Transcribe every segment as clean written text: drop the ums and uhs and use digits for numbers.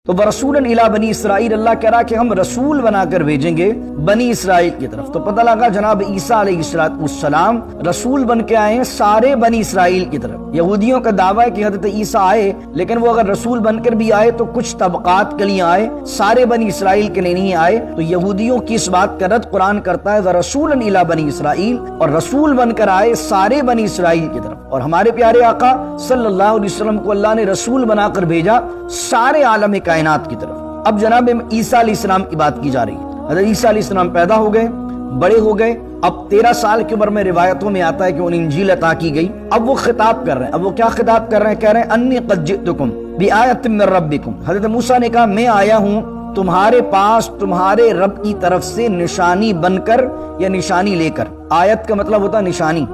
تو برسولن الی بنی اسرائیل، اللہ کہہ رہا کہ ہم رسول بنا کر بھیجیں گے بنی اسرائیل کی طرف۔ تو پتہ لگا جناب عیسیٰ علیہ السلام رسول بن کے آئے ہیں سارے بنی اسرائیل کی طرف۔ یہودیوں کا دعویٰ ہے کہ حضرت عیسیٰ آئے، لیکن وہ اگر رسول بن کر بھی آئے تو کچھ طبقات کے لیے آئے، سارے بنی اسرائیل کے لیے نہیں آئے۔ تو یہودیوں کی اس بات کا رد قرآن کرتا ہے ورسولن الی بنی اسرائیل، اور رسول بن کر آئے سارے بنی اسرائیل کی طرف۔ اور ہمارے پیارے آقا صلی اللہ علیہ وسلم کو اللہ نے رسول بنا کر بھیجا سارے عالم کائنات کی طرف۔ اب جناب عیسیٰ علیہ السلام کی بات کی جا رہی ہے۔ حضرت عیسیٰ علیہ السلام پیدا ہو گئے، بڑے ہو گئے، اب 13 سال کی عمر میں روایتوں میں آتا ہے کہ انہیں انجیل عطا کی گئی۔ اب وہ خطاب کر رہے ہیں، اب وہ کیا خطاب کر رہے ہیں؟ کہہ رہے ہیں انی قد جئتکم بآیۃ من ربکم۔ حضرت موسیٰ نے کہا میں آیا ہوں تمہارے پاس تمہارے رب کی طرف سے نشانی بن کر یا نشانی لے کر۔ آیت کا مطلب ہوتا ہے نشانی،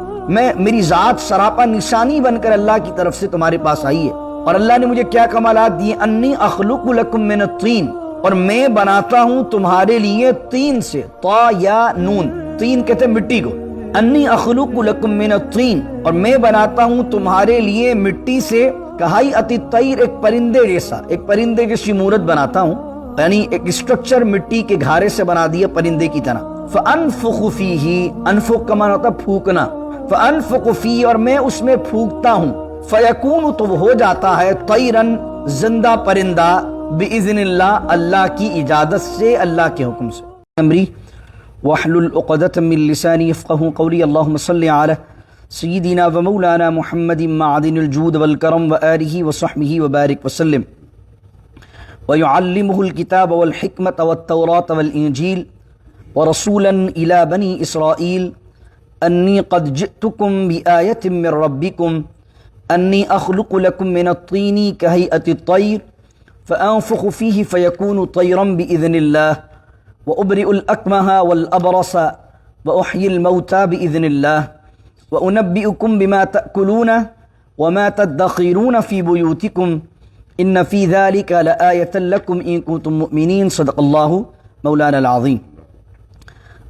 میری ذات سراپا نشانی بن کر اللہ کی طرف سے تمہارے پاس آئی ہے۔ اور اللہ نے مجھے کیا کمالات دیے؟ انی اخلق لکم من الطین، اور میں بناتا ہوں تمہارے لیے طین سے، طا یا نون، طین کہتے ہیں مٹی کو۔ انی اخلق لکم من الطین، اور میں بناتا ہوں تمہارے لیے مٹی سے کہیئۃ الطیر، ایک پرندے جیسا، ایک پرندے جیسی مورت بناتا ہوں، یعنی ایک اسٹرکچر مٹی کے گھارے سے بنا دیا پرندے کی طرح۔ فانفخ فیہ، انفخ کا معنی ہوتا ہے پھونکنا، فانفخ فیہ، اور میں اس میں پھونکتا ہوں، فیکون، تو وہ ہو جاتا ہے، طیرن، زندہ پرندہ، باذن اللہ، اللہ کی اجازت سے، اللہ کے حکم سے۔ امری واحلل عقدۃ من لسانی یفقهوا قولی، اللهم صل علی سیدنا و مولانا محمد معدن الجود والکرم وآلہ وصحبہ وبارک وسلم، ويعلمه الكتاب والحکمة والتوراة والانجیل، ورسولا الى بنی اسرائیل انی قد جئتکم بآیۃ من ربکم انی اخلق لکم من الطین کہیئۃ الطیر فانفخ فیہ فیکون طیرا باذن اللہ وابرئ الاکمہ والابرص واحیی الموتى باذن اللہ وانبئکم بما تأکلون وما تدخرون فی بیوتکم ان فی ذلک لآیۃ لکم ان کنتم مؤمنین۔ صدق اللہ مولانا العظیم۔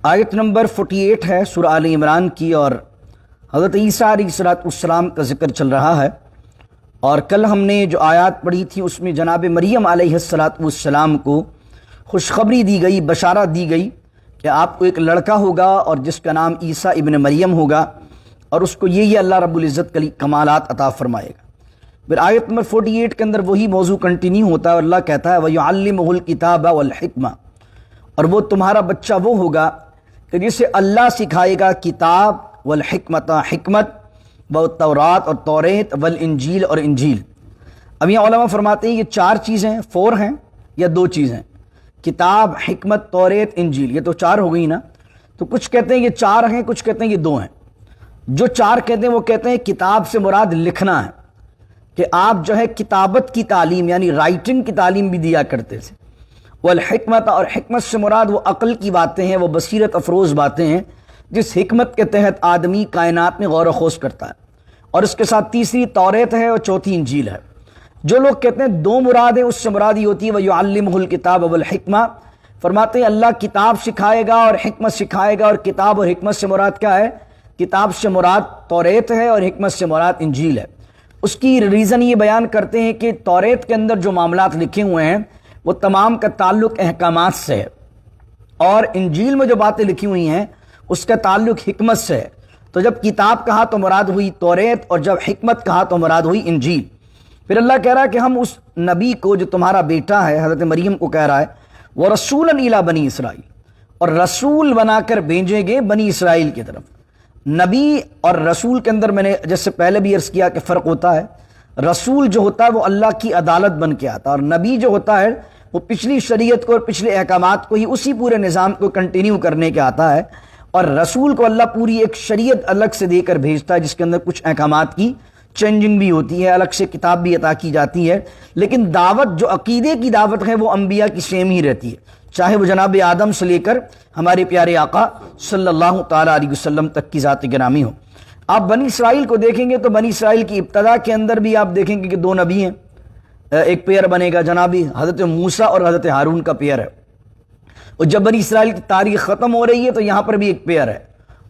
آیت نمبر 48 ہے سورہ آل عمران کی، اور حضرت عیسیٰ علیہ السلام کا ذکر چل رہا ہے۔ اور کل ہم نے جو آیات پڑھی تھی اس میں جناب مریم علیہ السلام کو خوشخبری دی گئی، بشارت دی گئی کہ آپ کو ایک لڑکا ہوگا اور جس کا نام عیسیٰ ابن مریم ہوگا، اور اس کو یہ اللہ رب العزت کے کمالات عطا فرمائے گا۔ پھر آیت نمبر 48 کے اندر وہی موضوع کنٹینیو ہوتا ہے، اور اللہ کہتا ہے وَيُعَلِّمُهُ الْكِتَابَ وَالْحِكْمَةَ، اور وہ تمہارا بچہ وہ ہوگا کہ جسے اللہ سکھائے گا کتاب، والحکمت، حکمت، والتورات، اور توریت، والانجیل، اور انجیل۔ اب یہ علماء فرماتے ہیں یہ 4 چیزیں 4 ہیں یا 2 چیزیں؟ کتاب، حکمت، توریت، انجیل، یہ تو 4 ہو گئی نا۔ تو کچھ کہتے ہیں یہ 4 ہیں، کچھ کہتے ہیں یہ 2 ہیں۔ جو 4 کہتے ہیں وہ کہتے ہیں کتاب سے مراد لکھنا ہے، کہ آپ جو ہے کتابت کی تعلیم یعنی رائٹنگ کی تعلیم بھی دیا کرتے تھے۔ والحکمت، اور حکمت سے مراد وہ عقل کی باتیں ہیں، وہ بصیرت افروز باتیں ہیں جس حکمت کے تحت آدمی کائنات میں غور و خوض کرتا ہے۔ اور اس کے ساتھ تیسری توریت ہے اور چوتھی انجیل ہے۔ جو لوگ کہتے ہیں 2 مراد ہیں، اس سے مراد یہ ہوتی ہے وَيُعَلِّمُهُ الْكِتَابَ وَالْحِكْمَةَ، فرماتے ہیں اللہ کتاب سکھائے گا اور حکمت سکھائے گا، اور کتاب اور حکمت سے مراد کیا ہے؟ کتاب سے مراد توریت ہے اور حکمت سے مراد انجیل ہے۔ اس کی ریزن یہ بیان کرتے ہیں کہ توریت کے اندر جو معاملات لکھے ہوئے ہیں وہ تمام کا تعلق احکامات سے ہے، اور انجیل میں جو باتیں لکھی ہوئی ہیں اس کا تعلق حکمت سے ہے۔ تو جب کتاب کہا تو مراد ہوئی توریت، اور جب حکمت کہا تو مراد ہوئی انجیل۔ پھر اللہ کہہ رہا ہے کہ ہم اس نبی کو جو تمہارا بیٹا ہے حضرت مریم کو کہہ رہا ہے وَرَسُولًا إِلَىٰ بَنِي إِسْرَائِيل، اور رسول بنا کر بھیجیں گے بنی اسرائیل کی طرف۔ نبی اور رسول کے اندر میں نے جیسے پہلے بھی عرض کیا کہ فرق ہوتا ہے۔ رسول جو ہوتا ہے وہ اللہ کی عدالت بن کے آتا ہے، اور نبی جو ہوتا ہے وہ پچھلی شریعت کو اور پچھلے احکامات کو ہی اسی پورے نظام کو کنٹینیو کرنے کے آتا ہے۔ اور رسول کو اللہ پوری ایک شریعت الگ سے دے کر بھیجتا ہے جس کے اندر کچھ احکامات کی چینجنگ بھی ہوتی ہے، الگ سے کتاب بھی عطا کی جاتی ہے، لیکن دعوت جو عقیدے کی دعوت ہے وہ انبیاء کی سیم ہی رہتی ہے، چاہے وہ جناب آدم سے لے کر ہمارے پیارے آقا صلی اللہ تعالیٰ علیہ وسلم تک کی ذات گرامی ہو۔ آپ بنی اسرائیل کو دیکھیں گے تو بنی اسرائیل کی ابتدا کے اندر بھی آپ دیکھیں گے کہ 2 نبی ہیں، ایک پیئر بنے گا جناب حضرت موسیٰ اور حضرت ہارون کا پیئر ہے۔ اور جب بنی اسرائیل کی تاریخ ختم ہو رہی ہے تو یہاں پر بھی ایک پیئر ہے،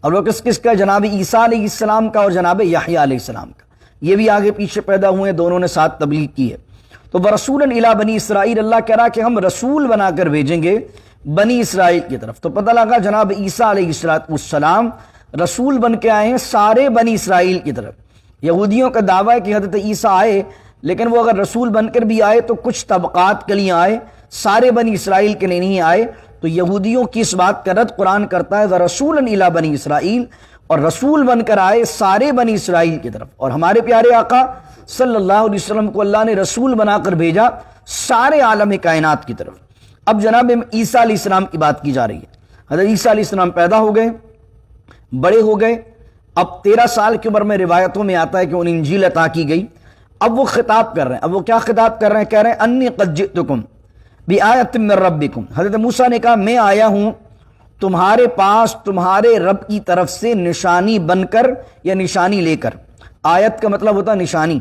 اور وہ کس کا؟ جناب عیسیٰ علیہ السلام کا اور جناب یحییٰ علیہ السلام کا۔ یہ بھی آگے پیچھے پیدا ہوئے، دونوں نے ساتھ تبلیغ کی ہے۔ تو برسولاً الی بنی اسرائیل، اللہ کہہ رہا کہ ہم رسول بنا کر بھیجیں گے بنی اسرائیل کی طرف۔ تو پتہ لگا جناب عیسیٰ علیہ السلام رسول بن کے آئے ہیں سارے بنی اسرائیل کی طرف۔ یہودیوں کا دعویٰ ہے کہ حضرت عیسیٰ آئے، لیکن وہ اگر رسول بن کر بھی آئے تو کچھ طبقات کے لیے آئے، سارے بنی اسرائیل کے لیے نہیں آئے۔ تو یہودیوں کی اس بات کا رد قرآن کرتا ہے وَرَسُولًا إِلَىٰ بنی اسرائیل، اور رسول بن کر آئے سارے بنی اسرائیل کی طرف۔ اور ہمارے پیارے آقا صلی اللہ علیہ وسلم کو اللہ نے رسول بنا کر بھیجا سارے عالم کائنات کی طرف۔ اب جناب عیسیٰ علیہ السلام کی بات کی جا رہی ہے۔ حضرت عیسیٰ علیہ السلام پیدا ہو گئے، بڑے ہو گئے، اب 13 سال کی عمر میں روایتوں میں آتا ہے کہ انہیں انجیل عطا کی گئی۔ اب وہ خطاب کر رہے ہیں، اب وہ کیا خطاب کر رہے ہیں؟ کہہ رہے ہیں انی قد جئتکم بآیۃ من ربکم۔ حضرت موسیٰ نے کہا میں آیا ہوں تمہارے پاس تمہارے رب کی طرف سے نشانی بن کر یا نشانی لے کر۔ آیت کا مطلب ہوتا ہے نشانی،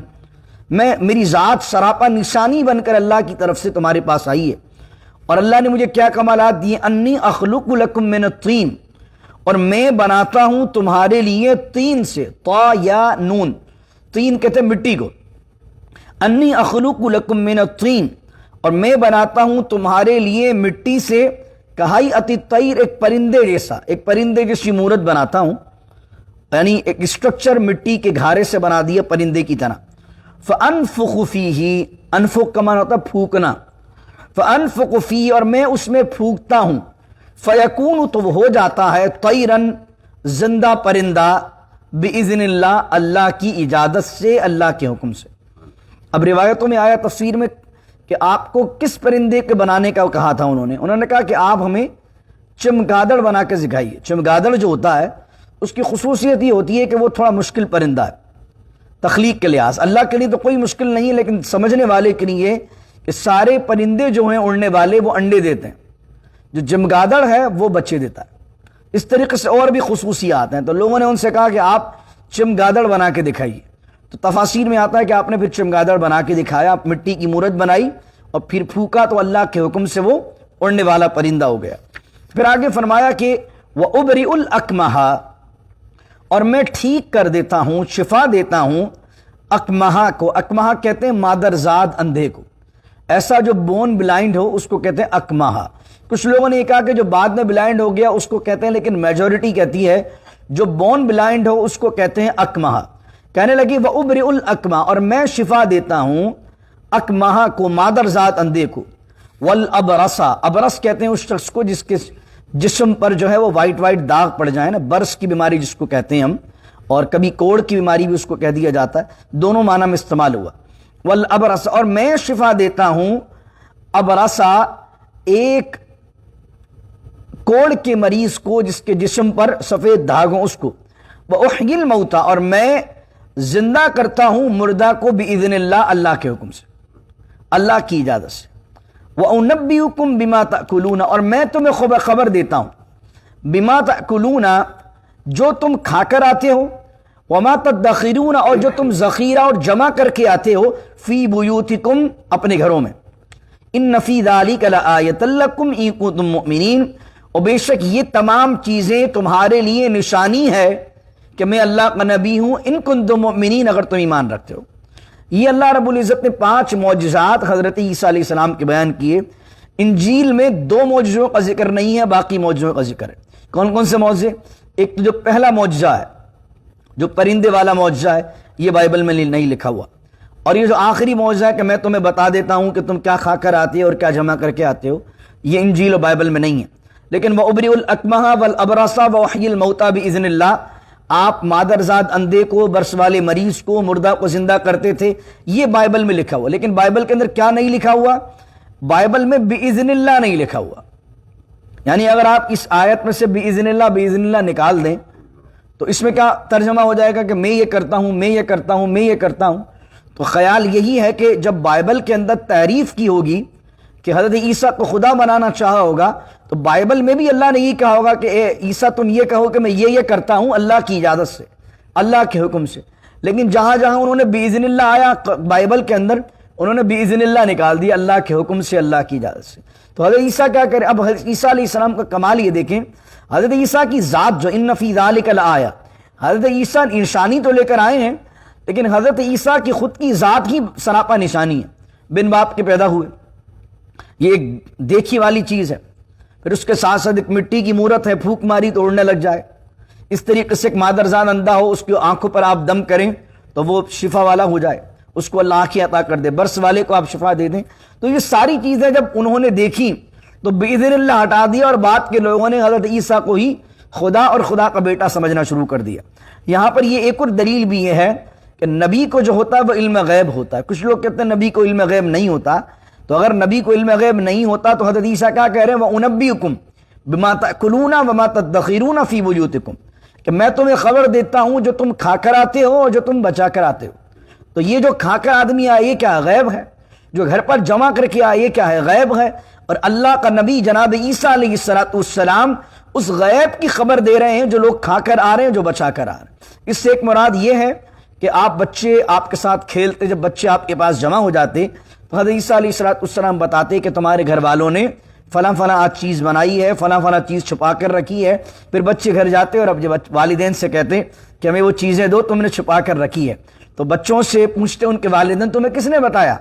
میری ذات سراپا نشانی بن کر اللہ کی طرف سے تمہارے پاس آئی ہے۔ اور اللہ نے مجھے کیا کمالات دیے؟ انی اخلق لکم من الطین، اور میں بناتا ہوں تمہارے لیے طین سے، طا یا نون، طین کہتے ہیں مٹی کو۔ انی اخلق لکم من الطین، اور میں بناتا ہوں تمہارے لیے مٹی سے کہیئۃ الطیر، ایک پرندے جیسا، ایک پرندے جیسی مورت بناتا ہوں، یعنی ایک اسٹرکچر مٹی کے گھارے سے بنا دیا پرندے کی طرح۔ فانفخ فیہ، انفخ کا معنی ہوتا ہے پھونکنا، فانفخ فیہ، اور میں اس میں پھونکتا ہوں، فیکون، تو وہ ہو جاتا ہے، طیرن، زندہ پرندہ، باذن اللہ، اللہ کی اجازت سے، اللہ کے حکم سے۔ اب روایتوں میں آیا تفسیر میں کہ آپ کو کس پرندے کے بنانے کا کہا تھا؟ انہوں نے کہا کہ آپ ہمیں چمگادڑ بنا کے سکھائیے۔ چمگادڑ جو ہوتا ہے اس کی خصوصیت یہ ہوتی ہے کہ وہ تھوڑا مشکل پرندہ ہے تخلیق کے لحاظ، اللہ کے لیے تو کوئی مشکل نہیں ہے، لیکن سمجھنے والے کے لیے کہ سارے پرندے جو ہیں اڑنے والے وہ انڈے دیتے ہیں، جو چمگادڑ ہے وہ بچے دیتا ہے۔ اس طریقے سے اور بھی خصوصیات ہیں، تو لوگوں نے ان سے کہا کہ آپ چمگادڑ بنا کے دکھائیے۔ تو تفاسیر میں آتا ہے کہ آپ نے پھر چمگادڑ بنا کے دکھایا، مٹی کی مورت بنائی اور پھر پھونکا تو اللہ کے حکم سے وہ اڑنے والا پرندہ ہو گیا۔ پھر آگے فرمایا کہ وَأُبْرِئُ الْأَكْمَحَ، اور میں ٹھیک کر دیتا ہوں، شفا دیتا ہوں اکمہا کو۔ اکمہا کہتے ہیں مادرزاد اندھے کو، ایسا جو بون بلائنڈ ہو اس کو کہتے ہیں اکمہا۔ کچھ لوگوں نے یہ کہا کہ جو بعد میں بلائنڈ ہو گیا اس کو کہتے ہیں، لیکن میجورٹی کہتی ہے جو بون بلائنڈ ہو اس کو کہتے ہیں اکمہا۔ کہنے لگی وَأُبْرِئُ الْأَكْمَحَ، اور میں شفا دیتا ہوں اکمہا کو، مادرزاد اندھے کو۔ وَالْأَبْرَصَ، ابرص کہتے ہیں اس شخص کو جس کے جسم پر جو ہے وہ وائٹ داغ پڑ جائیں نا، برس کی بیماری جس کو کہتے ہیں ہم، اور کبھی کوڑ کی بیماری بھی اس کو کہہ دیا جاتا ہے، دونوں معنی میں استعمال ہوا۔ والابرص، اور میں شفا دیتا ہوں ابرصا، ایک کوڑ کے مریض کو جس کے جسم پر سفید داغ ہوں اس کو۔ وأحیی الموتى، اور میں زندہ کرتا ہوں مردہ کو باذن اللہ، اللہ کے حکم سے، اللہ کی اجازت سے۔ وَأُنَبِّئُكُم بِمَا تَأْكُلُونَ، اور میں تمہیں خبر دیتا ہوں، بِمَا تَأْكُلُونَ، جو تم کھا کر آتے ہو، وَمَا تَدَّخِرُونَ، اور جو تم ذخیرہ اور جمع کر کے آتے ہو، فِي بُيُوتِكُم، اپنے گھروں میں۔ إِنَّ فِي ذَلِكَ لَآيَةً لَكُمْ إِن كُنتُم مُؤْمِنِينَ، اور بے شک یہ تمام چیزیں تمہارے لیے نشانی ہے کہ میں اللہ کا نبی ہوں، ان کنتم مؤمنین، اگر تم ایمان رکھتے ہو۔ یہ اللہ رب العزت نے 5 معجزات حضرت عیسیٰ علیہ السلام کے بیان کیے۔ انجیل میں 2 معجزوں کا ذکر نہیں ہے، باقی معجزوں کا ذکر ہے۔ کون کون سے معجزے؟ ایک تو جو پہلا معجزہ ہے، جو پرندے والا معجزہ ہے، یہ بائبل میں نہیں لکھا ہوا، اور یہ جو آخری معجزہ ہے کہ میں تمہیں بتا دیتا ہوں کہ تم کیا کھا کر آتے ہو اور کیا جمع کر کے آتے ہو، یہ انجیل و بائبل میں نہیں ہے۔ لیکن وَأُبْرِئُ الْأَكْمَحَ وَالْأَبْرَصَ وَأُحْيِي الْمَوْتَى بِإِذْنِ اللَّهِ، آپ مادرزاد اندھے کو، برس والے مریض کو، مردہ کو زندہ کرتے تھے، یہ بائبل میں لکھا ہوا۔ لیکن بائبل کے اندر کیا نہیں لکھا ہوا؟ بائبل میں بِإِذْنِ اللَّهِ نہیں لکھا ہوا۔ یعنی اگر آپ اس آیت میں سے بِإِذْنِ اللَّهِ بِإِذْنِ اللَّهِ نکال دیں تو اس میں کیا ترجمہ ہو جائے گا کہ میں یہ کرتا ہوں، میں یہ کرتا ہوں، میں یہ کرتا ہوں۔ تو خیال یہی ہے کہ جب بائبل کے اندر تعریف کی ہوگی کہ حضرت عیسیٰ کو خدا بنانا چاہا ہوگا، تو بائبل میں بھی اللہ نے یہ کہا ہوگا کہ اے عیسیٰ تم یہ کہو کہ میں یہ کرتا ہوں اللہ کی اجازت سے، اللہ کے حکم سے۔ لیکن جہاں جہاں انہوں نے بِإِذْنِ اللَّهِ آیا بائبل کے اندر، انہوں نے بِإِذْنِ اللَّهِ نکال دیا، اللہ کے حکم سے، اللہ کی اجازت سے۔ تو حضرت عیسیٰ کیا کریں؟ اب حضرت عیسیٰ علیہ السلام کا کمال یہ دیکھیں، حضرت عیسیٰ کی ذات جو إِنَّ فِي ذَلِكَ لَآيَةً، حضرت عیسیٰ نشانی تو لے کر آئے ہیں، لیکن حضرت عیسیٰ کی خود کی ذات ہی سراپا نشانی ہے۔ بن باپ کے پیدا ہوئے، یہ ایک دیکھی والی چیز ہے۔ پھر اس کے ساتھ ساتھ ایک مٹی کی مورت ہے، پھونک ماری تو اڑنے لگ جائے۔ اس طریقے سے ایک مادرزاد اندھا ہو، اس کی آنکھوں پر آپ دم کریں تو وہ شفا والا ہو جائے، اس کو اللہ آنکھیں عطا کر دے، برس والے کو آپ شفا دے دیں۔ تو یہ ساری چیزیں جب انہوں نے دیکھی تو باذن اللہ ہٹا دیا، اور بعد کے لوگوں نے حضرت عیسیٰ کو ہی خدا اور خدا کا بیٹا سمجھنا شروع کر دیا۔ یہاں پر یہ ایک اور دلیل بھی یہ ہے کہ نبی کو جو ہوتا ہے وہ علم غیب ہوتا ہے۔ کچھ لوگ کہتے ہیں نبی کو علم غیب نہیں ہوتا، تو اگر نبی کو علم غیب نہیں ہوتا تو حضرت عیسیٰ کیا کہہ رہے ہیں؟ وَأُنَبِّئُكُم بِمَا تَأْكُلُونَ وَمَا تَدَّخِرُونَ فِي بُيُوتِكُم، کہ میں تمہیں خبر دیتا ہوں جو تم کھا کر آتے ہو اور جو تم بچا کر آتے ہو۔ تو یہ جو کھا کر آدمی آئے یہ کیا غیب ہے، جو گھر پر جمع کر کے آئے یہ کیا ہے؟ غیب ہے۔ اور اللہ کا نبی جناب عیسیٰ علیہ السلام اس غیب کی خبر دے رہے ہیں جو لوگ کھا کر آ رہے ہیں، جو بچا کر آ رہے ہیں۔ اس سے ایک مراد یہ ہے کہ آپ بچے آپ کے ساتھ کھیلتے، جب بچے آپ کے پاس جمع ہو جاتے تو حضرت عیسیٰ علیہ السلام بتاتے کہ تمہارے گھر والوں نے فلاں فلاں آج چیز بنائی ہے، فلاں فلاں چیز چھپا کر رکھی ہے۔ پھر بچے گھر جاتے اور اب جب والدین سے کہتے کہ ہمیں وہ چیزیں دو تم نے چھپا کر رکھی ہے، تو بچوں سے پوچھتے ان کے والدین تمہیں کس نے بتایا؟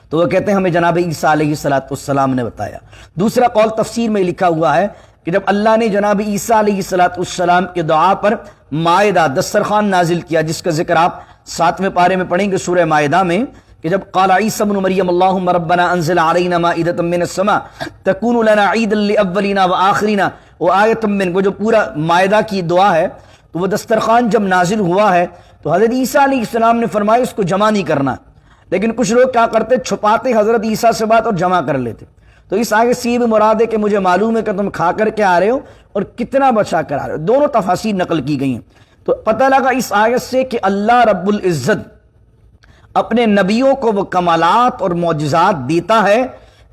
تو وہ کہتے ہیں ہمیں جناب عیسیٰ علیہ السلام نے بتایا۔ دوسرا قول تفسیر میں لکھا ہوا ہے کہ جب اللہ نے جناب عیسیٰ علیہ السلام کے دعا پر مائدہ دسترخوان نازل کیا، جس کا ذکر آپ 7ویں پارے میں پڑھیں گے سورہ مائدہ میں، کہ جب قال عیسیٰ ابن مریم اللہم ربنا انزل علینا مائدۃ من السماء تکون لنا عیدا لاولنا وآخرنا وآیۃ من، وہ جو پورا مائدہ کی دعا ہے، تو وہ دسترخوان جب نازل ہوا ہے تو حضرت عیسیٰ علیہ السلام نے فرمایا اس کو جمع نہیں کرنا، لیکن کچھ لوگ کیا کرتے؟ چھپاتے حضرت عیسیٰ سے بات اور جمع کر لیتے۔ تو اس آگے سے یہ بھی مراد ہے کہ مجھے معلوم ہے کہ تم کھا کر کے آ رہے ہو اور کتنا بچا کر آ رہے ہو۔ دونوں تفاسیر نقل کی گئی ہیں۔ تو پتہ لگا اس آیت سے کہ اللہ رب العزت اپنے نبیوں کو وہ کمالات اور معجزات دیتا ہے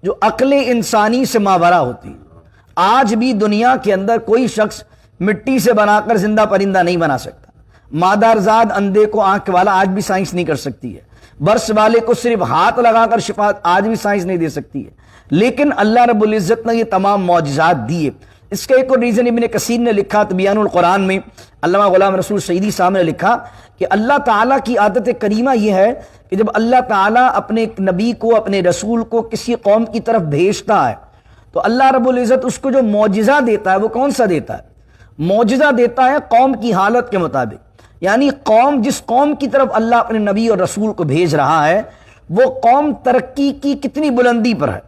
جو عقل انسانی سے ماورا ہوتی ہے۔ آج بھی دنیا کے اندر کوئی شخص مٹی سے بنا کر زندہ پرندہ نہیں بنا سکتا۔ مادرزاد اندھے کو آنکھ والا آج بھی سائنس نہیں کر سکتی ہے۔ برس والے کو صرف ہاتھ لگا کر شفا آج بھی سائنس نہیں دے سکتی ہے، لیکن اللہ رب العزت نے یہ تمام معجزات دیے۔ اس کا ایک اور ریزن ابن کثیر نے لکھا تبیان القرآن میں، علامہ غلام رسول سعیدی صاحب نے لکھا کہ اللہ تعالیٰ کی عادت کریمہ یہ ہے کہ جب اللہ تعالیٰ اپنے نبی کو، اپنے رسول کو کسی قوم کی طرف بھیجتا ہے تو اللہ رب العزت اس کو جو معجزہ دیتا ہے وہ کون سا دیتا ہے؟ معجزہ دیتا ہے قوم کی حالت کے مطابق، یعنی قوم جس قوم کی طرف اللہ اپنے نبی اور رسول کو بھیج رہا ہے وہ قوم ترقی کی کتنی بلندی پر ہے،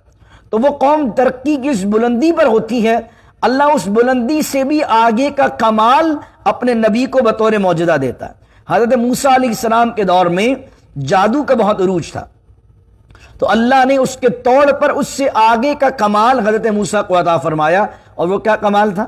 تو وہ قوم ترقی کی اس بلندی پر ہوتی ہے، اللہ اس بلندی سے بھی آگے کا کمال اپنے نبی کو بطور معجزہ دیتا ہے۔ حضرت موسیٰ علیہ السلام کے دور میں جادو کا بہت عروج تھا، تو اللہ نے اس کے طور پر اس سے آگے کا کمال حضرت موسیٰ کو عطا فرمایا، اور وہ کیا کمال تھا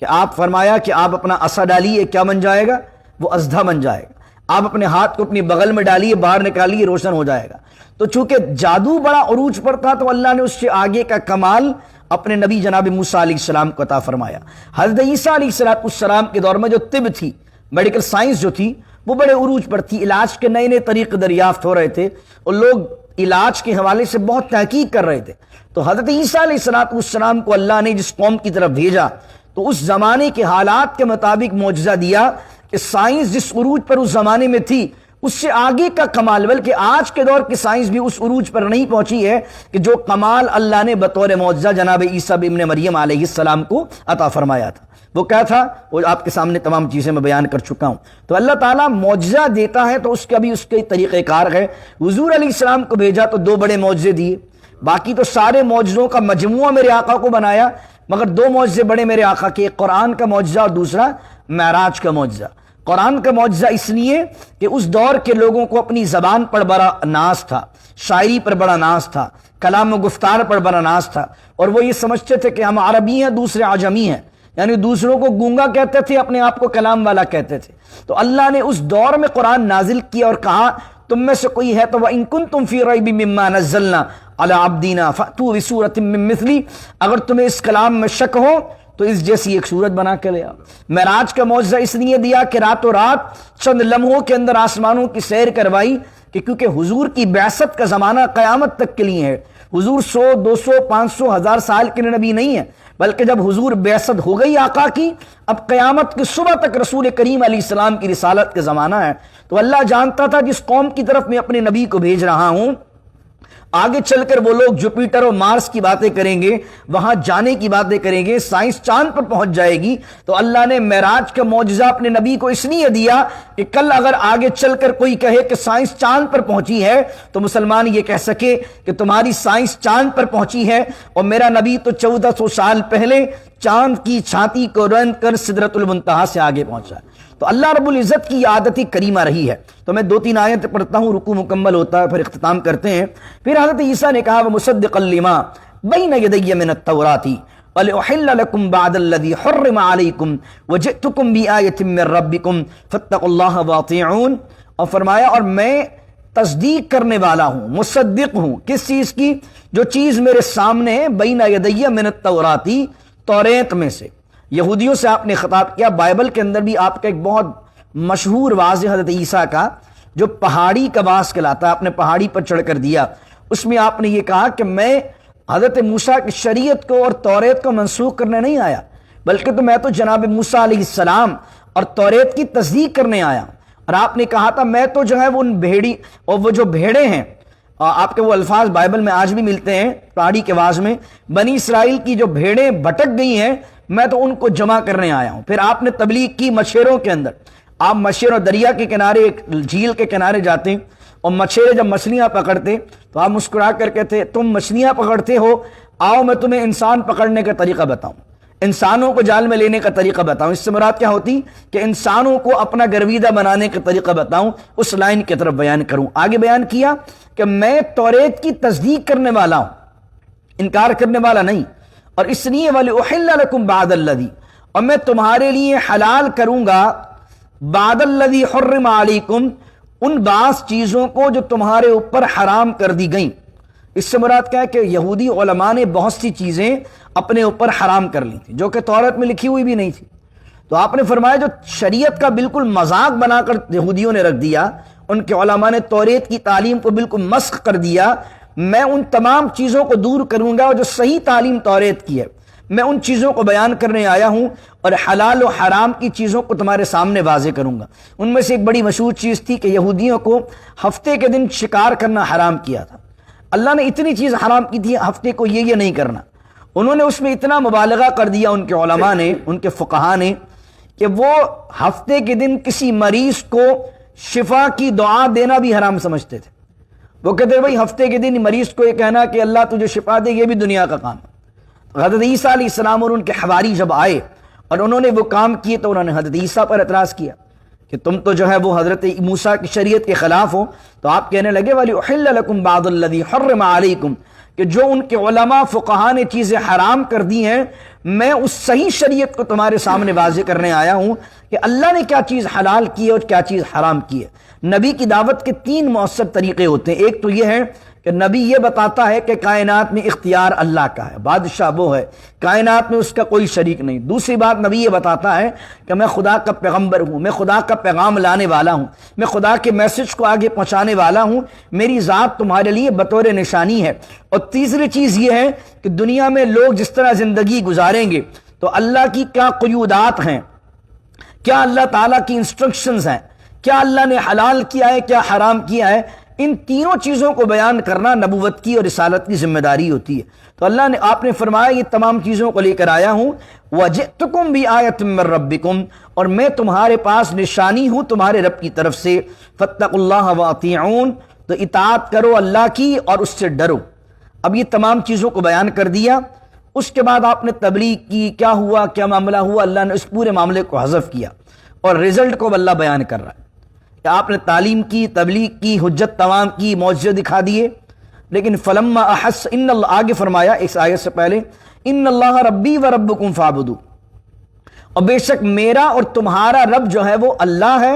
کہ آپ فرمایا کہ آپ اپنا عصا ڈالیے، کیا بن جائے گا؟ وہ اژدھا بن جائے گا۔ آپ اپنے ہاتھ کو اپنی بغل میں ڈالیے، باہر نکالیے، روشن ہو جائے گا۔ تو چونکہ جادو بڑا عروج پر تھا تو اللہ نے اس سے آگے کا کمال اپنے نبی جناب موسیٰ علیہ السلام کو عطا فرمایا۔ حضرت عیسیٰ علیہ السلام کے دور میں جو طب تھی، میڈیکل سائنس جو تھی، وہ بڑے عروج پر تھی، علاج کے نئے نئے طریقے دریافت ہو رہے تھے اور لوگ علاج کے حوالے سے بہت تحقیق کر رہے تھے۔ تو حضرت عیسیٰ علیہ السلام کو اللہ نے جس قوم کی طرف بھیجا تو اس زمانے کے حالات کے مطابق معجزہ دیا کہ سائنس جس عروج پر اس زمانے میں تھی اس سے آگے کا کمال، بلکہ آج کے دور کی سائنس بھی اس عروج پر نہیں پہنچی ہے کہ جو کمال اللہ نے بطور معجزہ جناب عیسیٰ ابن مریم علیہ السلام کو عطا فرمایا تھا۔ وہ کیا تھا؟ وہ آپ کے سامنے تمام چیزیں میں بیان کر چکا ہوں۔ تو اللہ تعالیٰ معجزہ دیتا ہے تو اس کا بھی اس کے طریقہ کار ہے۔ حضور علیہ السلام کو بھیجا تو 2 بڑے معجزے دیے، باقی تو سارے معجزوں کا مجموعہ میرے آقا کو بنایا، مگر 2 معجزے بڑے میرے آقا کے، ایک قرآن کا معجزہ اور دوسرا معراج کا معجزہ۔ قرآن کا معجزہ اس لیے کہ اس دور کے لوگوں کو اپنی زبان پر بڑا ناز تھا، شاعری پر بڑا ناز تھا، کلام و گفتار پر بڑا ناز تھا، اور وہ یہ سمجھتے تھے کہ ہم عربی ہیں دوسرے عجمی ہیں، یعنی دوسروں کو گونگا کہتے تھے، اپنے آپ کو کلام والا کہتے تھے۔ تو اللہ نے اس دور میں قرآن نازل کیا اور کہا تم میں سے کوئی ہے تو وَإِن كُنتُمْ فِي رَيْبٍ مِّمَّا نَزَّلْنَا عَلَىٰ عَبْدِنَا فَأْتُوا بِسُورَةٍ مِّن مِّثْلِهِ، اگر تمہیں اس کلام میں شک ہو تو اس جیسی ایک صورت بنا کے لے آؤ۔ معراج کا معجزہ اس لیے دیا کہ راتوں رات چند لمحوں کے اندر آسمانوں کی سیر کروائی، کہ کیونکہ حضور کی بعثت کا زمانہ قیامت تک کے لیے ہے۔ حضور 100 200 500 1000 سال کے نبی نہیں ہے، بلکہ جب حضور بعثت ہو گئی آقا کی، اب قیامت کی صبح تک رسول کریم علیہ السلام کی رسالت کا زمانہ ہے۔ تو اللہ جانتا تھا جس قوم کی طرف میں اپنے نبی کو بھیج رہا ہوں آگے چل کر وہ لوگ جوپیٹر اور مارس کی باتیں کریں گے، وہاں جانے کی باتیں کریں گے، سائنس چاند پر پہنچ جائے گی۔ تو اللہ نے معراج کا معجزہ اپنے نبی کو اس لیے دیا کہ کل اگر آگے چل کر کوئی کہے کہ سائنس چاند پر پہنچی ہے تو مسلمان یہ کہہ سکے کہ تمہاری سائنس چاند پر پہنچی ہے، اور میرا نبی تو 1400 سال پہلے چاند کی چھاتی کو رند کر سدرۃ المنتہا سے آگے پہنچا ہے۔ تو اللہ رب العزت کی عادت کریمہ رہی ہے۔ تو میں 2-3 آیتیں پڑھتا ہوں، رکوع مکمل ہوتا ہے، پھر اختتام کرتے ہیں۔ پھر حضرت عیسیٰ نے کہا وَمُصَدِّقًا لِمَا بَيْنَ يَدَيَّ مِنَ التَّوْرَاةِ وَلِأُحِلَّ لَكُمْ بَعْضَ الَّذِي حُرِّمَ عَلَيْكُمْ وَجِئْتُكُمْ بِآيَةٍ مِّن رَّبِّكُمْ فَاتَّقُوا اللَّهَ وَأَطِيعُونِ، اور فرمایا اور میں تصدیق کرنے والا ہوں، مصدق ہوں، کس چیز کی؟ جو چیز میرے سامنے ہے، بین یدیّ من التوراتی، توریت میں سے۔ یہودیوں سے آپ نے خطاب کیا۔ بائبل کے اندر بھی آپ کا ایک بہت مشہور واضح حضرت عیسیٰ کا جو پہاڑی کا باعث کہلاتا ہے، آپ نے پہاڑی پر چڑھ کر دیا، اس میں آپ نے یہ کہا کہ میں حضرت موسیٰ کی شریعت کو اور توریت کو منسوخ کرنے نہیں آیا، بلکہ تو میں تو جناب موسیٰ علیہ السلام اور توریت کی تصدیق کرنے آیا۔ اور آپ نے کہا تھا میں تو جو ہے وہ ان بھیڑی اور وہ جو بھیڑے ہیں، آپ کے وہ الفاظ بائبل میں آج بھی ملتے ہیں پہاڑی کے آواز میں، بنی اسرائیل کی جو بھیڑیں بھٹک گئی ہیں میں تو ان کو جمع کرنے آیا ہوں۔ پھر آپ نے تبلیغ کی مچھیروں کے اندر، آپ مچھیروں دریا کے کنارے، ایک جھیل کے کنارے جاتے ہیں اور مچھیرے جب مچھلیاں پکڑتے تو آپ مسکرا کر کہتے تم مچھلیاں پکڑتے ہو، آؤ میں تمہیں انسان پکڑنے کا طریقہ بتاؤں، انسانوں کو جال میں لینے کا طریقہ بتاؤں۔ اس سے مراد کیا ہوتی کہ انسانوں کو اپنا گرویدہ بنانے کا طریقہ بتاؤں، اس لائن کی طرف بیان کروں۔ آگے بیان کیا کہ میں توریت کی تصدیق کرنے والا ہوں، انکار کرنے والا نہیں، اور اس لیے وَلِأُحِلَّ لَكُمْ بَعْضَ الَّذِي، اور میں تمہارے لیے حلال کروں گا بَعْضَ الَّذِي حُرِّمَ عَلَيْكُمْ، ان بعض چیزوں کو جو تمہارے اوپر حرام کر دی گئیں۔ اس سے مراد کیا ہے کہ یہودی علماء نے بہت سی چیزیں اپنے اوپر حرام کر لی تھی جو کہ تورات میں لکھی ہوئی بھی نہیں تھی۔ تو آپ نے فرمایا جو شریعت کا بالکل مذاق بنا کر یہودیوں نے رکھ دیا، ان کے علماء نے توریت کی تعلیم کو بالکل مسخ کر دیا، میں ان تمام چیزوں کو دور کروں گا، اور جو صحیح تعلیم توریت کی ہے میں ان چیزوں کو بیان کرنے آیا ہوں، اور حلال و حرام کی چیزوں کو تمہارے سامنے واضح کروں گا۔ ان میں سے ایک بڑی مشہور چیز تھی کہ یہودیوں کو ہفتے کے دن شکار کرنا حرام کیا تھا۔ اللہ نے اتنی چیز حرام کی تھی ہفتے کو یہ نہیں کرنا، انہوں نے اس میں اتنا مبالغہ کر دیا ان کے علماء نے، ان کے فقہا نے، کہ وہ ہفتے کے دن کسی مریض کو شفا کی دعا دینا بھی حرام سمجھتے تھے۔ وہ کہتے بھائی ہفتے کے دن مریض کو یہ کہنا کہ اللہ تجھے شفا دے، یہ بھی دنیا کا کام ہے۔ حضرت عیسیٰ علیہ السلام اور ان کے حواری جب آئے اور انہوں نے وہ کام کیے تو انہوں نے حضرت عیسیٰ پر اعتراض کیا کہ تم تو جو ہے وہ حضرت موسیٰ کی شریعت کے خلاف ہو۔ تو آپ کہنے لگے وَلِأُحِلَّ لَكُمْ بَعْضَ الَّذِي حَرَّمَ عَلَيْكُمْ، کہ جو ان کے علماء فقہا نے چیزیں حرام کر دی ہیں میں اس صحیح شریعت کو تمہارے سامنے واضح کرنے آیا ہوں کہ اللہ نے کیا چیز حلال کی ہے اور کیا چیز حرام کی ہے۔ نبی کی دعوت کے 3 مؤثر طریقے ہوتے ہیں۔ ایک تو یہ ہے کہ نبی یہ بتاتا ہے کہ کائنات میں اختیار اللہ کا ہے، بادشاہ وہ ہے، کائنات میں اس کا کوئی شریک نہیں۔ دوسری بات نبی یہ بتاتا ہے کہ میں خدا کا پیغمبر ہوں، میں خدا کا پیغام لانے والا ہوں، میں خدا کے میسج کو آگے پہنچانے والا ہوں، میری ذات تمہارے لیے بطور نشانی ہے۔ اور تیسری چیز یہ ہے کہ دنیا میں لوگ جس طرح زندگی گزاریں گے تو اللہ کی کیا قیودات ہیں، کیا اللہ تعالیٰ کی انسٹرکشنز ہیں، کیا اللہ نے حلال کیا ہے، کیا حرام کیا ہے، ان تینوں چیزوں کو بیان کرنا نبوت کی اور رسالت کی ذمہ داری ہوتی ہے۔ تو اللہ نے آپ نے فرمایا یہ تمام چیزوں کو لے کر آیا ہوں، وَجِئْتُكُمْ بِآيَةٍ مِّن رَّبِّكُمْ، اور میں تمہارے پاس نشانی ہوں تمہارے رب کی طرف سے، فَاتَّقُوا اللَّهَ وَأَطِيعُونِ، تو اطاعت کرو اللہ کی اور اس سے ڈرو۔ اب یہ تمام چیزوں کو بیان کر دیا، اس کے بعد آپ نے تبلیغ کی، کیا ہوا کیا معاملہ ہوا، اللہ نے اس پورے معاملے کو حذف کیا اور رزلٹ کو اللہ بیان کر رہا ہے کہ آپ نے تعلیم کی، تبلیغ کی، حجت تمام کی، معجزے دکھا دیے، لیکن فلما احس ان اللہ، آگے فرمایا اس آیت سے پہلے ان اللہ ربی و ربکم فاعبدوا، اور بے شک میرا اور تمہارا رب جو ہے وہ اللہ ہے،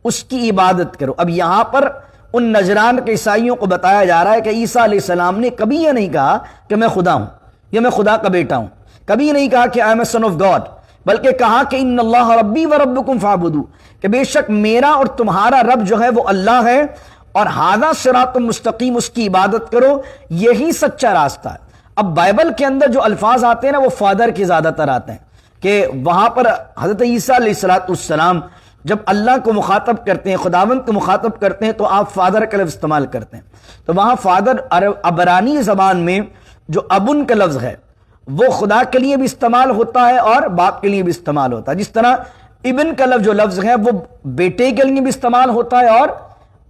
اس کی عبادت کرو۔ اب یہاں پر ان نجران کے عیسائیوں کو بتایا جا رہا ہے کہ عیسیٰ علیہ السلام نے کبھی یہ نہیں کہا کہ میں خدا ہوں یا میں خدا کا بیٹا ہوں، کبھی نہیں کہا کہ I am a son of God, بلکہ کہا کہ ان اللہ ربی و ربکم فاعبدوا، کہ بے شک میرا اور تمہارا رب جو ہے وہ اللہ ہے، اور ھذا صراط مستقیم، اس کی عبادت کرو، یہی سچا راستہ ہے۔ اب بائبل کے اندر جو الفاظ آتے ہیں نا وہ فادر کے زیادہ تر آتے ہیں، کہ وہاں پر حضرت عیسیٰ علیہ السلام جب اللہ کو مخاطب کرتے ہیں، خداوند کو مخاطب کرتے ہیں تو آپ فادر کا لفظ استعمال کرتے ہیں. تو وہاں فادر عبرانی زبان میں جو ابن کا لفظ ہے وہ خدا کے لیے بھی استعمال ہوتا ہے اور باپ کے لیے بھی استعمال ہوتا ہے. جس طرح ابن کا لفظ جو لفظ ہے وہ بیٹے کے لیے بھی استعمال ہوتا ہے اور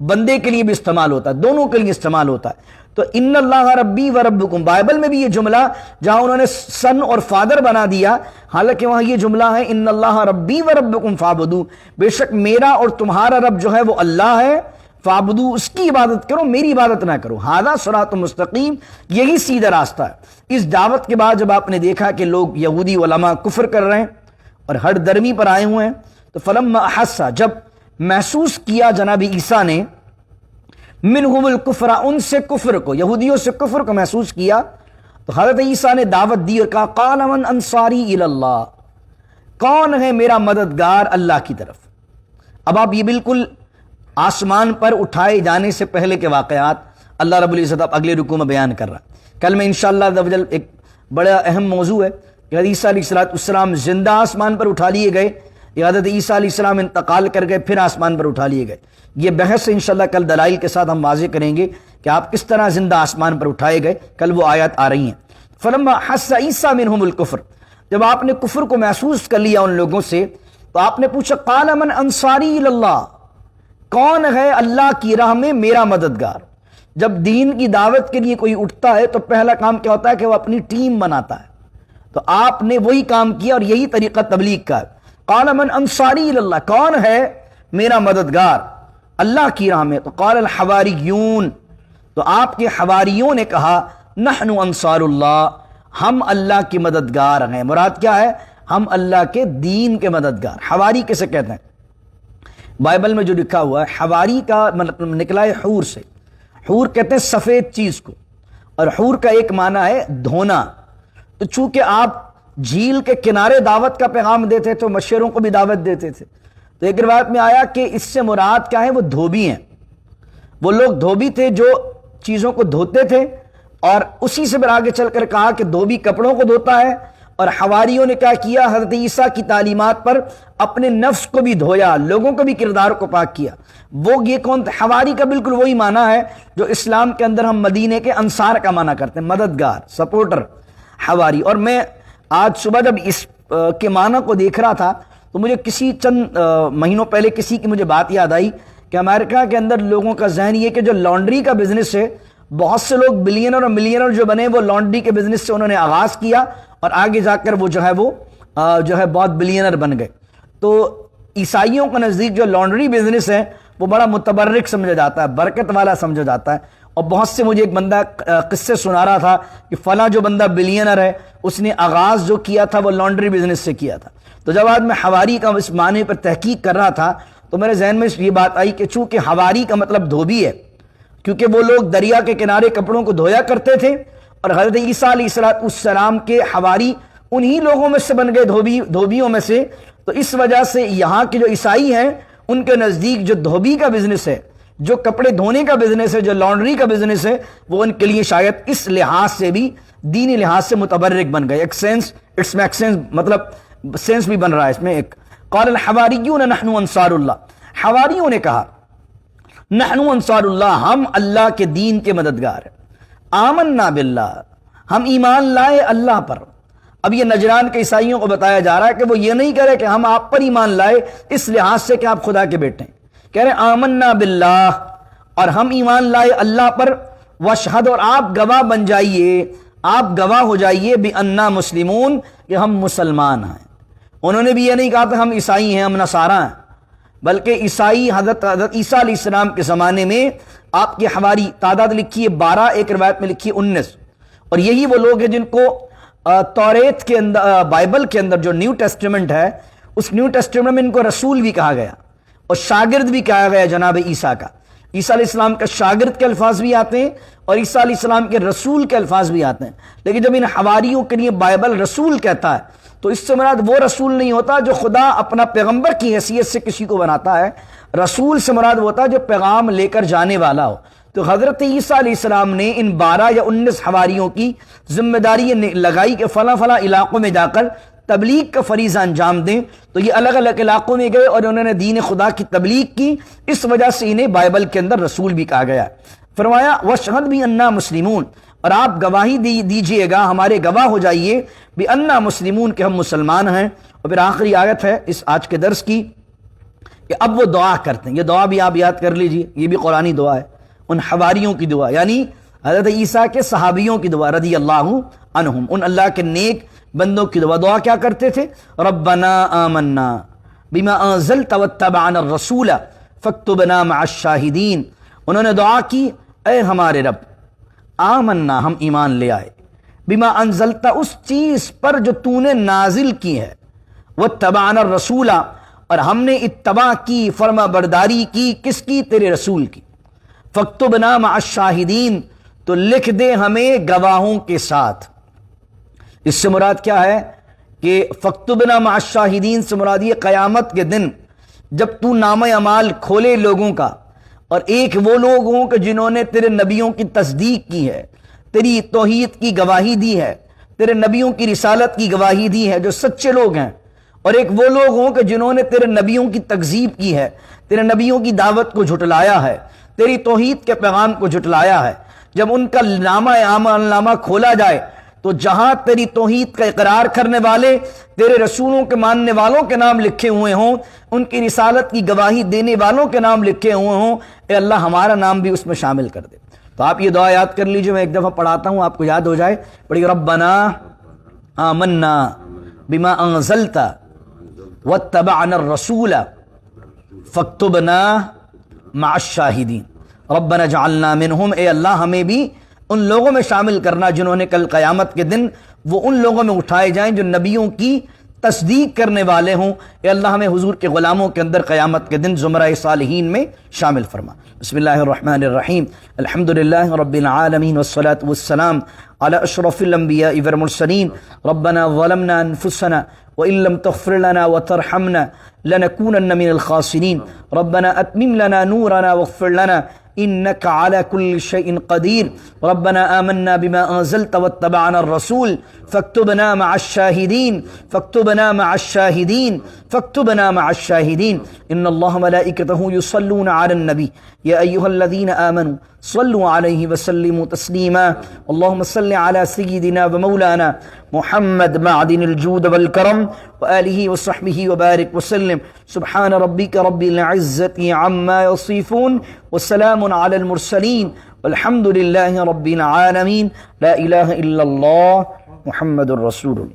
بندے کے لیے بھی استعمال ہوتا ہے، دونوں کے لیے استعمال ہوتا ہے. تو ان اللہ ربی و ربکم، بائبل میں بھی یہ جملہ جہاں انہوں نے سن اور فادر بنا دیا، حالانکہ وہاں یہ جملہ ہے ان اللہ ربی و ربکم فاعبدو، بے شک میرا اور تمہارا رب جو ہے وہ اللہ ہے، فاعبدو، اس کی عبادت کرو، میری عبادت نہ کرو. ھذا صراط مستقیم، یہی سیدھا راستہ ہے. اس دعوت کے بعد جب آپ نے دیکھا کہ لوگ یہودی علماء کفر کر رہے ہیں اور ہر درمی پر آئے ہوئے ہیں، تو فلما احس، جب محسوس کیا جناب عیسیٰ نے منہم الکفر، ان سے کفر کو، یہودیوں سے کفر کو محسوس کیا، تو حضرت عیسیٰ نے دعوت دی اور کہا قال من انصاری الی اللہ، کون ہے میرا مددگار اللہ کی طرف. اب آپ یہ بالکل آسمان پر اٹھائے جانے سے پہلے کے واقعات اللہ رب العزت اب اگلے رکوع میں بیان کر رہا ہے. کل میں انشاءاللہ ایک بڑا اہم موضوع ہے کہ حضرت عیسیٰ علیہ السلام زندہ آسمان پر اٹھا لیے گئے یا حضرت عیسیٰ علیہ السلام انتقال کر گئے پھر آسمان پر اٹھا لیے گئے. یہ بحث انشاءاللہ کل دلائل کے ساتھ ہم واضح کریں گے کہ آپ کس طرح زندہ آسمان پر اٹھائے گئے. کل وہ آیات آ رہی ہیں. فلما حس عیسیٰ منہم الکفر، جب آپ نے کفر کو محسوس کر لیا ان لوگوں سے تو آپ نے پوچھا قال من انصاری الی اللہ، کون ہے اللہ کی راہ میں میرا مددگار. جب دین کی دعوت کے لیے کوئی اٹھتا ہے تو پہلا کام کیا ہوتا ہے کہ وہ اپنی ٹیم بناتا ہے. تو آپ نے وہی کام کیا اور یہی طریقہ تبلیغ کا ہے. قال من انصاری الی اللہ، کون ہے میرا مددگار اللہ کی راہ میں. تو قال الحواریون، تو آپ کے حواریوں نے کہا نحن انصار اللہ، ہم اللہ کی مددگار ہیں. مراد کیا ہے؟ ہم اللہ کے دین کے مددگار. حواری کسے کہتے ہیں؟ بائبل میں جو لکھا ہوا ہے حواری کا مطلب نکلا ہے حور سے. حور کہتے ہیں سفید چیز کو، اور حور کا ایک معنی ہے دھونا. تو چونکہ آپ جھیل کے کنارے دعوت کا پیغام دیتے تو مشیروں کو بھی دعوت دیتے تھے. تو ایک روایت میں آیا کہ اس سے مراد کیا ہے؟ وہ دھوبی ہیں. وہ لوگ دھوبی تھے جو چیزوں کو دھوتے تھے، اور اسی سے پھر آگے چل کر کہا کہ دھوبی کپڑوں کو دھوتا ہے. اور حواریوں نے کیا کیا؟ حضرت عیسیٰ کی تعلیمات پر اپنے نفس کو بھی دھویا، لوگوں کو بھی کردار کو پاک کیا. وہ یہ کون تھے؟ حواری کا بالکل وہی معنی ہے جو اسلام کے اندر ہم مدینے کے انصار کا معنی کرتے ہیں، مددگار، سپورٹر، حواری. اور میں آج صبح جب اس کے معنی کو دیکھ رہا تھا تو مجھے چند مہینوں پہلے کسی کی مجھے بات یاد آئی کہ امریکہ کے اندر لوگوں کا ذہن یہ کہ جو لانڈری کا بزنس ہے، بہت سے لوگ بلینر اور ملینر جو بنے وہ لانڈری کے بزنس سے انہوں نے آغاز کیا اور آگے جا کر وہ جو ہے بہت بلینر بن گئے. تو عیسائیوں کے نزدیک جو لانڈری بزنس ہے وہ بڑا متبرک سمجھا جاتا ہے، برکت والا سمجھا جاتا ہے. اور بہت سے مجھے ایک بندہ قصے سنا رہا تھا کہ فلاں جو بندہ بلینر ہے اس نے آغاز جو کیا تھا وہ لانڈری بزنس سے کیا تھا. تو جب آج میں حواری کا اس معنی پر تحقیق کر رہا تھا تو میرے ذہن میں یہ بات آئی کہ چونکہ حواری کا مطلب دھوبی ہے، کیونکہ وہ لوگ دریا کے کنارے کپڑوں کو دھویا کرتے تھے، اور حضرت عیسیٰ علیہ السلام کے حواری انہی لوگوں میں سے بن گئے، دھوبیوں میں سے. تو اس وجہ سے یہاں کے جو عیسائی ہیں ان کے نزدیک جو دھوبی کا بزنس ہے، جو کپڑے دھونے کا بزنس ہے، جو لانڈری کا بزنس ہے، وہ ان کے لیے شاید اس لحاظ سے بھی دینی لحاظ سے متبرک بن گئے. ایک سینس اٹس میک سینس، مطلب سینس بھی بن رہا ہے اس میں. ایک قال الحواریون نحن انصار اللہ، حواریوں نے کہا نحن انصار اللہ، ہم اللہ کے دین کے مددگار ہیں. آمنا باللہ، ہم ایمان لائے اللہ پر. اب یہ نجران کے عیسائیوں کو بتایا جا رہا ہے کہ وہ یہ نہیں کرے کہ ہم آپ پر ایمان لائے اس لحاظ سے کہ آپ خدا کے بیٹے ہیں. کہہ رہے آمنا باللہ، اور ہم ایمان لائے اللہ پر. واشہد، اور آپ گواہ بن جائیے، آپ گواہ ہو جائیے بأننا مسلمون، کہ ہم مسلمان ہیں. انہوں نے بھی یہ نہیں کہا کہ ہم عیسائی ہیں، ہم نصارہ ہیں، بلکہ عیسائی حضرت عیسیٰ علیہ السلام کے زمانے میں آپ کے حواری تعداد لکھی ہے 12، ایک روایت میں لکھی ہے 19. اور یہی وہ لوگ ہیں جن کو توریت کے اندر، بائبل کے اندر جو نیو ٹیسٹیمنٹ ہے، اس نیو ٹیسٹیمنٹ میں ان کو رسول بھی کہا گیا اور شاگرد بھی کہا گیا جناب عیسیٰ کا. عیسیٰ علیہ السلام کا شاگرد کے الفاظ بھی آتے ہیں اور عیسیٰ علیہ السلام کے رسول کے الفاظ بھی آتے ہیں. لیکن جب ان حواریوں کے لیے بائبل رسول کہتا ہے تو اس سے مراد وہ رسول نہیں ہوتا جو خدا اپنا پیغمبر کی حیثیت سے کسی کو بناتا ہے. رسول سے مراد ہوتا ہے جو پیغام لے کر جانے والا ہو. تو حضرت عیسیٰ علیہ السلام نے ان 12 یا 19 حواریوں کی ذمہ داری لگائی کہ فلاں فلاں علاقوں میں جا کر تبلیغ کا فریضہ انجام دیں۔ تو یہ الگ الگ علاقوں میں گئے اور انہوں نے دین خدا کی تبلیغ کی، اس وجہ سے انہیں بائبل کے اندر رسول بھی کہا گیا۔ فرمایا واشہد بِأَنَّا مسلمون، اور آپ گواہی دیجئے گا، ہمارے گواہ ہو جائیے، بِأَنَّا مسلمون، کہ ہم مسلمان ہیں۔ اور پھر آخری آیت ہے اس آج کے درس کی کہ اب وہ دعا کرتے ہیں، یہ دعا بھی آپ یاد کر لیجئے، یہ بھی قرآنی دعا ہے، ان حواریوں کی دعا، یعنی حضرت عیسیٰ کے صحابیوں کی دعا رضی اللہ عنہم، ان اللہ کے نیک بندوں کی دعا۔ دعا کیا کرتے تھے؟ ربنا آمنا بما انزلت واتبعنا الرسول فاکتبنا مع الشاہدین۔ انہوں نے دعا کی، اے ہمارے رب، آمنا، ہم ایمان لے آئے، بما انزلت، اس چیز پر جو تو نے نازل کی ہے، واتبعنا الرسول، اور ہم نے اتباع کی، فرما برداری کی، کس کی؟ تیرے رسول کی۔ فاکتبنا مع الشاہدین، تو لکھ دے ہمیں گواہوں کے ساتھ۔ اس سے مراد کیا ہے کہ فاکتبنا مع الشاہدین سے مراد یہ قیامت کے دن جب تو نامہ اعمال کھولے لوگوں کا، اور ایک وہ لوگ ہوں کہ جنہوں نے تیرے نبیوں کی تصدیق کی ہے، تیری توحید کی گواہی دی ہے، تیرے نبیوں کی رسالت کی گواہی دی ہے، جو سچے لوگ ہیں، اور ایک وہ لوگ ہوں کہ جنہوں نے تیرے نبیوں کی تکذیب کی ہے، تیرے نبیوں کی دعوت کو جھٹلایا ہے، تیری توحید کے پیغام کو جھٹلایا ہے۔ جب ان کا نامہ کھولا جائے تو جہاں تیری توحید کا اقرار کرنے والے، تیرے رسولوں کے ماننے والوں کے نام لکھے ہوئے ہوں، ان کی رسالت کی گواہی دینے والوں کے نام لکھے ہوئے ہوں، اے اللہ ہمارا نام بھی اس میں شامل کر دے۔ تو آپ یہ دعا یاد کر لیجئے، میں ایک دفعہ پڑھاتا ہوں، آپ کو یاد ہو جائے۔ پڑھیے، ربنا آمنا بما انزلت واتبعنا الرسول فاکتبنا مع الشاہدین۔ ربنا اجعلنا منہم، اے اللہ ہمیں بھی ان لوگوں میں شامل کرنا جنہوں نے کل قیامت کے دن وہ ان لوگوں میں اٹھائے جائیں جو نبیوں کی تصدیق کرنے والے ہوں۔ اے اللہ ہمیں حضور کے غلاموں کے اندر قیامت کے دن زمرہ صالحین میں شامل فرما۔ بسم اللہ الرحمن الرحیم، الحمدللہ رب العالمین والصلاة والسلام علی اشرف الانبیاء والمرسلین۔ ربنا ظلمنا انفسنا وإن لم تغفر لنا وترحمنا لنكونن من الخاسرين۔ ربنا أتمم لنا نورنا واغفر لنا إنك على كل شيء قدير۔ ربنا آمنا بما أنزلت واتبعنا الرسول فاكتبنا مع الشاهدين، فاكتبنا مع الشاهدين، فاكتبنا مع الشاهدين۔ إن الله ملائكته يصلون على النبي يا أيها الذين آمنوا صلوا عليه وسلموا تسليما۔ اللهم صل على سيدنا ومولانا محمد معدن الجود والكرم وآله وصحبه وبارك وسلم۔ سبحان ربك رب العزة عما يصفون وسلام على المرسلين والحمد لله رب العالمين۔ لا إله إلا الله محمد رسول الله۔